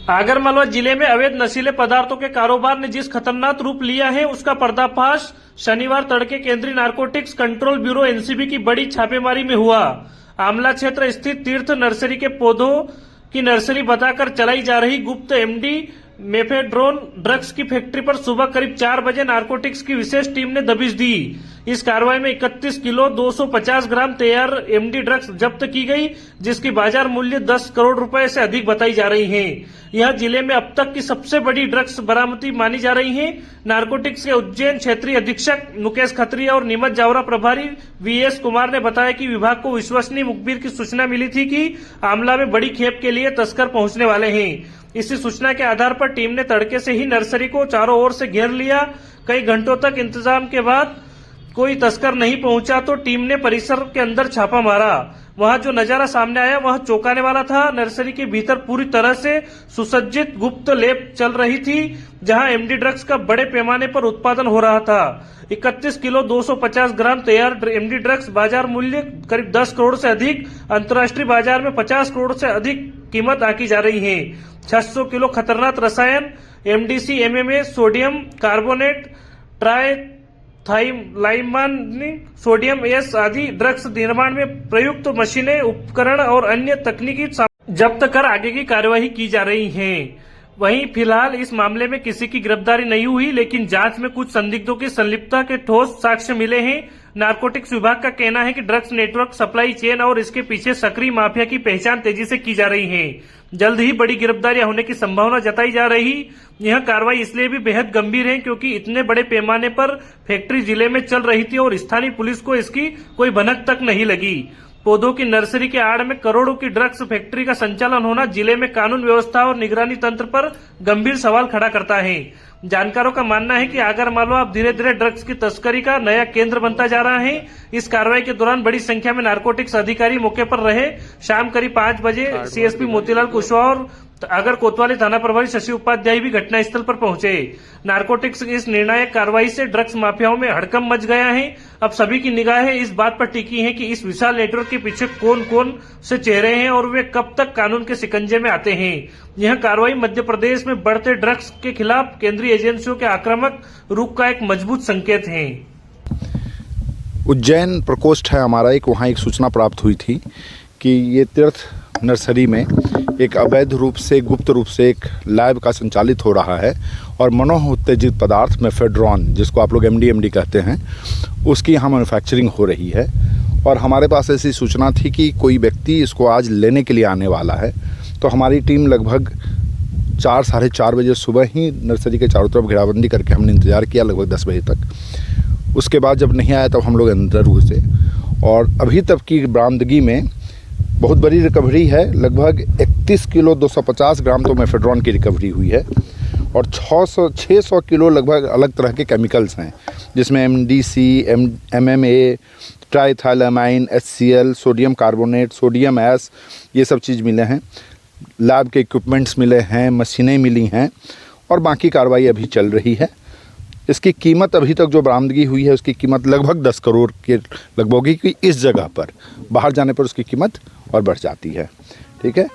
आगरमालवा जिले में अवैध नशीले पदार्थों के कारोबार ने जिस खतरनाक रूप लिया है उसका पर्दाफाश शनिवार तड़के केंद्रीय नारकोटिक्स कंट्रोल ब्यूरो एनसीबी की बड़ी छापेमारी में हुआ। आमला क्षेत्र स्थित तीर्थ नर्सरी के पौधों की नर्सरी बताकर चलाई जा रही गुप्त एमडी मेफेड्रोन ड्रग्स की फैक्ट्री पर सुबह करीब 4 बजे नारकोटिक्स की विशेष टीम ने दबिश दी। इस कार्रवाई में 31 किलो 250 ग्राम तैयार एमडी ड्रग्स जब्त की गई, जिसकी बाजार मूल्य 10 करोड़ रुपए से अधिक बताई जा रही है। यह जिले में अब तक की सबसे बड़ी ड्रग्स बरामदी मानी जा रही है। नारकोटिक्स के उज्जैन क्षेत्रीय अधीक्षक मुकेश खत्री और नीमच जावरा प्रभारी वीएस कुमार ने बताया कि विभाग को विश्वसनीय मुखबिर की सूचना मिली थी कि आमला में बड़ी खेप के लिए तस्कर पहुंचने वाले हैं। इसी सूचना के आधार पर टीम ने तड़के से ही नर्सरी को चारों ओर से घेर लिया। कई घंटों तक इंतजाम के बाद कोई तस्कर नहीं पहुंचा तो टीम ने परिसर के अंदर छापा मारा। वहां जो नजारा सामने आया वह चौंकाने वाला था। नर्सरी के भीतर पूरी तरह से सुसज्जित गुप्त लैब चल रही थी, जहां एमडी ड्रग्स का बड़े पैमाने पर उत्पादन हो रहा था। 31 किलो 250 ग्राम तैयार एमडी ड्रग्स बाजार मूल्य करीब 10 करोड़ से अधिक, अंतर्राष्ट्रीय बाजार में 50 करोड़ से अधिक कीमत आंकी जा रही है। 600 किलो खतरनाक रसायन MDC, MMA, sodium carbonate, triethylamine, sodium S आदि ड्रग्स निर्माण में प्रयुक्त मशीनें, उपकरण और अन्य तकनीकी जब्त कर आगे की कार्यवाही की जा रही है। वहीं फिलहाल इस मामले में किसी की गिरफ्तारी नहीं हुई, लेकिन जांच में कुछ संदिग्धों की संलिप्तता के ठोस साक्ष्य मिले हैं। नारकोटिक्स विभाग का कहना है कि ड्रग्स नेटवर्क, सप्लाई चेन और इसके पीछे सक्रिय माफिया की पहचान तेजी से की जा रही है। जल्द ही बड़ी गिरफ्तारियां होने की संभावना जताई जा रही। यह कार्रवाई इसलिए भी बेहद गंभीर है क्योंकि इतने बड़े पैमाने पर फैक्ट्री जिले में चल रही थी और स्थानीय पुलिस को इसकी कोई भनक तक नहीं लगी। पौधों की नर्सरी के आड़ में करोड़ों की ड्रग्स फैक्ट्री का संचालन होना जिले में कानून व्यवस्था और निगरानी तंत्र पर गंभीर सवाल खड़ा करता है। जानकारों का मानना है कि आगरमालवा अब धीरे धीरे ड्रग्स की तस्करी का नया केंद्र बनता जा रहा है। इस कार्रवाई के दौरान बड़ी संख्या में नारकोटिक्स अधिकारी मौके पर रहे। शाम करीब 5 बजे सीएसपी मोतीलाल कुशवाहा और अगर कोतवाली थाना प्रभारी शशि उपाध्याय भी घटनास्थल पर पहुंचे। नारकोटिक्स की इस निर्णायक कार्रवाई से ड्रग्स माफियाओं में हड़कंप मच गया है। अब सभी की निगाहें इस बात पर टिकी हैं कि इस विशाल नेटवर्क के पीछे कौन कौन से चेहरे हैं और वे कब तक कानून के शिकंजे में आते हैं। यह कार्रवाई मध्य प्रदेश में बढ़ते ड्रग्स के खिलाफ केंद्रीय एजेंसियों के आक्रामक रुख का एक मजबूत संकेत है। उज्जैन प्रकोष्ठ है हमारा एक, वहाँ एक सूचना प्राप्त हुई थी कि ये तीर्थ नर्सरी में एक अवैध रूप से, गुप्त रूप से एक लैब का संचालित हो रहा है और मनोह उत्तेजित पदार्थ मेफेड्रोन, जिसको आप लोग एमडी कहते हैं, उसकी यहाँ मैन्युफैक्चरिंग हो रही है। और हमारे पास ऐसी सूचना थी कि कोई व्यक्ति इसको आज लेने के लिए आने वाला है। तो हमारी टीम लगभग 4 साढ़े 4 बजे सुबह ही नर्सरी के चारों तरफ घेराबंदी करके हमने इंतज़ार किया लगभग 10 बजे तक। उसके बाद जब नहीं आया तब हम लोग अंदर घुसे और अभी तक की बरामदगी में बहुत बड़ी रिकवरी है। लगभग 31 किलो 250 ग्राम तो मेफेड्रोन की रिकवरी हुई है और 600 किलो लगभग अलग तरह के केमिकल्स हैं, जिसमें MDC, MMA, triethylamine, HCl, sodium carbonate, sodium S, ये सब चीज़ मिले हैं। लैब के इक्विपमेंट्स मिले हैं, मशीनें मिली हैं और बाकी कार्रवाई अभी चल रही है। इसकी कीमत अभी तक जो बरामदगी हुई है उसकी कीमत लगभग 10 करोड़ के लगभग होगी कि इस जगह पर, बाहर जाने पर उसकी कीमत और बढ़ जाती है। ठीक है,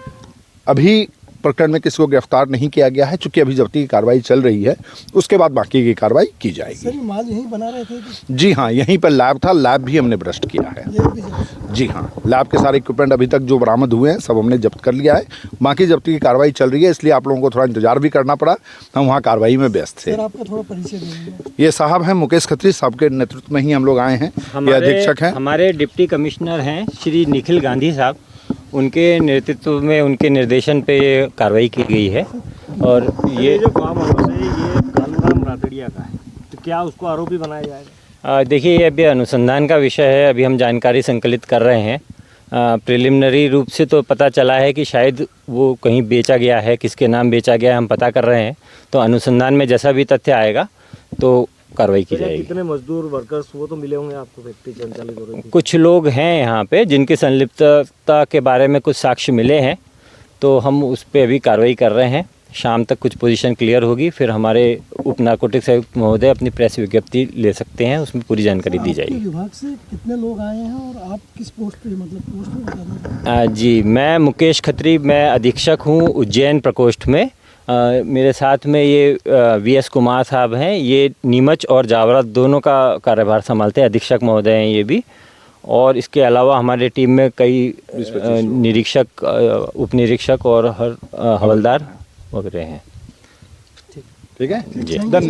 अभी प्रकरण में किसी को गिरफ्तार नहीं किया गया है, चूंकि अभी जब्ती की कार्रवाई चल रही है। उसके बाद बाकी की कार्रवाई की जाएगी। सर, ये माल यहीं बना रहे थे? जी हाँ, यहीं पर लैब था, लैब भी हमने भ्रष्ट किया है। जी हाँ, लैब के सारे इक्विपमेंट अभी तक जो बरामद हुए हैं सब हमने जब्त कर लिया है। बाकी जब्ती की कार्रवाई चल रही है, इसलिए आप लोगों को थोड़ा इंतजार भी करना पड़ा। हम वहाँ कार्रवाई में व्यस्त थे। सर, आपका थोड़ा परिचय दीजिए। ये साहब हैं मुकेश खत्री साहब के नेतृत्व में ही हम लोग आए हैं। ये अधीक्षक हैं, हमारे डिप्टी कमिश्नर हैं श्री निखिल गांधी साहब, उनके नेतृत्व में, उनके निर्देशन पे ये कार्रवाई की गई है। और ये जो फार्म हाउस है ये कालूराम राठड़िया का है, तो क्या उसको आरोपी बनाया जाएगा? देखिए, ये अभी अनुसंधान का विषय है, अभी हम जानकारी संकलित कर रहे हैं। प्रिलिमिनरी रूप से तो पता चला है कि शायद वो कहीं बेचा गया है, किसके नाम बेचा गया है हम पता कर रहे हैं। तो अनुसंधान में जैसा भी तथ्य आएगा तो कार्रवाई की जाएगी। कितने मजदूर वर्कर्स वो तो मिले होंगे आपको फैक्ट्री संचालित हो रही थी? कुछ लोग हैं यहाँ पे जिनकी संलिप्तता के बारे में कुछ साक्ष्य मिले हैं, तो हम उस पर अभी कार्रवाई कर रहे हैं। शाम तक कुछ पोजीशन क्लियर होगी, फिर हमारे उप नारकोटिक्स आयुक्त महोदय अपनी प्रेस विज्ञप्ति ले सकते हैं, उसमें पूरी जानकारी दी जाएगी। विभाग से कितने लोग आए हैं और आप किस पोस्ट पे, मतलब पोस्ट पे बता दें? जी, मैं मुकेश खत्री, मैं अधीक्षक हूँ उज्जैन प्रकोष्ठ में मेरे साथ में ये वीएस कुमार साहब हैं, ये नीमच और जावरा दोनों का कार्यभार संभालते हैं, अधीक्षक महोदय हैं ये भी। और इसके अलावा हमारे टीम में कई निरीक्षक, उप निरीक्षक और हवलदार वगैरह हैं। ठीक है जी। धन्यवाद।